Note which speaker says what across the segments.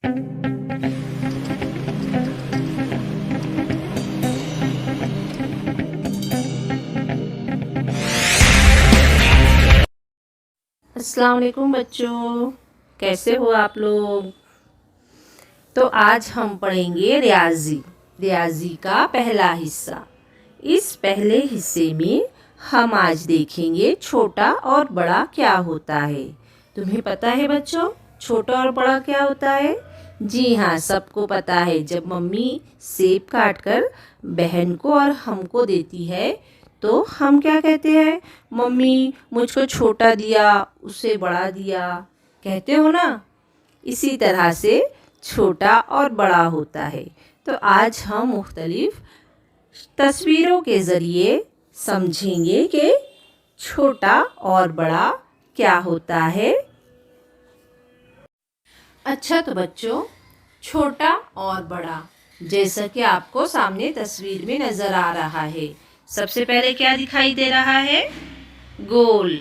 Speaker 1: अस्सलाम वालेकुम बच्चों, कैसे हो आप लोग। तो आज हम पढ़ेंगे रियाजी का पहला हिस्सा। इस पहले हिस्से में हम आज देखेंगे छोटा और बड़ा क्या होता है। तुम्हें पता है बच्चों, छोटा और बड़ा क्या होता है? जी हाँ, सबको पता है। जब मम्मी सेब काट कर बहन को और हमको देती है तो हम क्या कहते हैं? मम्मी मुझको छोटा दिया, उसे बड़ा दिया, कहते हो ना। इसी तरह से छोटा और बड़ा होता है। तो आज हम मुख्तलिफ तस्वीरों के ज़रिए समझेंगे कि छोटा और बड़ा क्या होता है। अच्छा तो बच्चों, छोटा और बड़ा जैसा कि आपको सामने तस्वीर में नज़र आ रहा है। सबसे पहले क्या दिखाई दे रहा है? गोल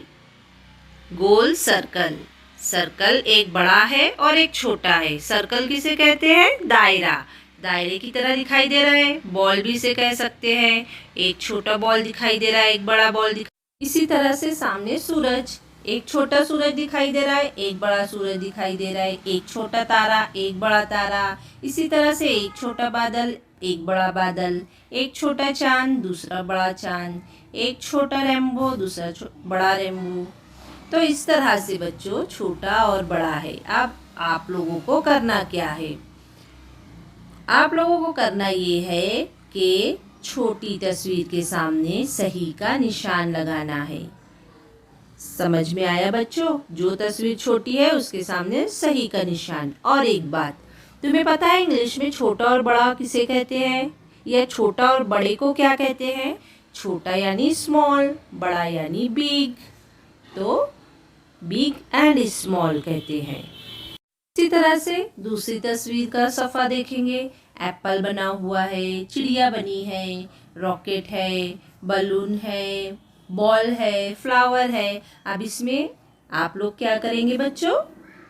Speaker 1: गोल सर्कल। सर्कल एक बड़ा है और एक छोटा है। सर्कल किसे कहते हैं? दायरा। दायरे की तरह दिखाई दे रहा है। बॉल भी इसे कह सकते हैं। एक छोटा बॉल दिखाई दे रहा है, एक बड़ा बॉल इसी तरह से सामने सूरज, एक छोटा सूरज दिखाई दे रहा है, एक बड़ा सूरज दिखाई दे रहा है। एक छोटा तारा, एक बड़ा तारा। इसी तरह से एक छोटा बादल, एक बड़ा बादल। एक छोटा चांद, दूसरा बड़ा चांद। एक छोटा रेनबो, दूसरा बड़ा रेनबो। तो इस तरह से बच्चों छोटा और बड़ा है। अब आप लोगों को करना क्या है? आप लोगों को करना ये है कि छोटी तस्वीर के सामने सही का निशान लगाना है। समझ में आया बच्चों? जो तस्वीर छोटी है उसके सामने सही का निशान। और एक बात, तुम्हें पता है इंग्लिश में छोटा और बड़ा किसे कहते हैं? या छोटा और बड़े को क्या कहते हैं? छोटा यानी स्मॉल, बड़ा यानी बिग। तो बिग एंड स्मॉल कहते हैं। इसी तरह से दूसरी तस्वीर का सफ़ा देखेंगे। एप्पल बना हुआ है, चिड़िया बनी है, रॉकेट है, बलून है, बॉल है, फ्लावर है। अब इसमें आप लोग क्या करेंगे बच्चों?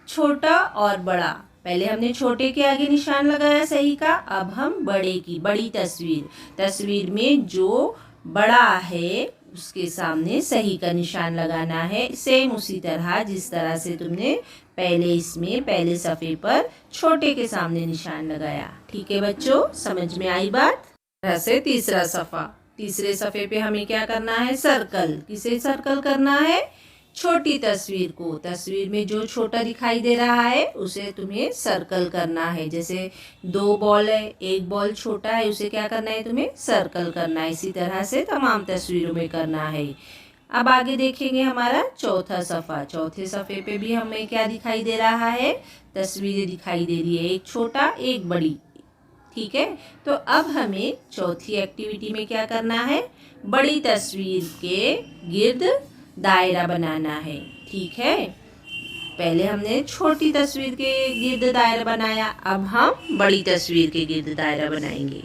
Speaker 1: छोटा और बड़ा। पहले हमने छोटे के आगे निशान लगाया सही का, अब हम बड़े की बड़ी तस्वीर में जो बड़ा है उसके सामने सही का निशान लगाना है। सेम उसी तरह जिस तरह से तुमने पहले सफ़े पर छोटे के सामने निशान लगाया। ठीक है बच्चों, समझ में आई बात? तरह से तीसरा सफ़ा, तीसरे सफ़े पे हमें क्या करना है? सर्कल। किसे सर्कल करना है? छोटी तस्वीर को। तस्वीर में जो छोटा दिखाई दे रहा है उसे तुम्हें सर्कल करना है। जैसे दो बॉल है, एक बॉल छोटा है, उसे क्या करना है? तुम्हें सर्कल करना है। इसी तरह से तमाम तस्वीरों में करना है। अब आगे देखेंगे हमारा चौथा सफ़ा। चौथे सफ़े पे भी हमें क्या दिखाई दे रहा है? तस्वीरें दिखाई दे रही है, एक छोटा एक बड़ी। ठीक है, तो अब हमें चौथी एक्टिविटी में क्या करना है? बड़ी तस्वीर के गिर्द दायरा बनाना है। ठीक है, पहले हमने छोटी तस्वीर के गिर्द दायरा बनाया, अब हम बड़ी तस्वीर के गिर्द दायरा बनाएंगे।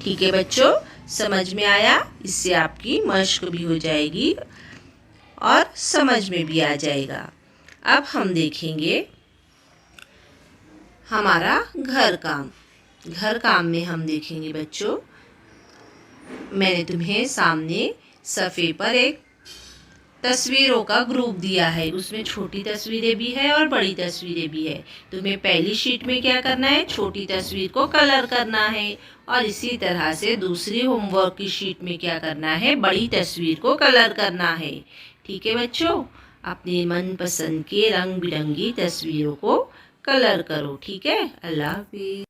Speaker 1: ठीक है बच्चों, समझ में आया? इससे आपकी मश्क भी हो जाएगी और समझ में भी आ जाएगा। अब हम देखेंगे हमारा घर काम में हम देखेंगे बच्चों, मैंने तुम्हें सामने सफ़े पर एक तस्वीरों का ग्रुप दिया है। उसमें छोटी तस्वीरें भी है और बड़ी तस्वीरें भी है। तुम्हें पहली शीट में क्या करना है? छोटी तस्वीर को कलर करना है। और इसी तरह से दूसरी होमवर्क की शीट में क्या करना है? बड़ी तस्वीर को कलर करना है। ठीक है बच्चों, अपने मनपसंद के रंग बिरंगी तस्वीरों को कलर करो। ठीक है, अल्लाह हाफिज़।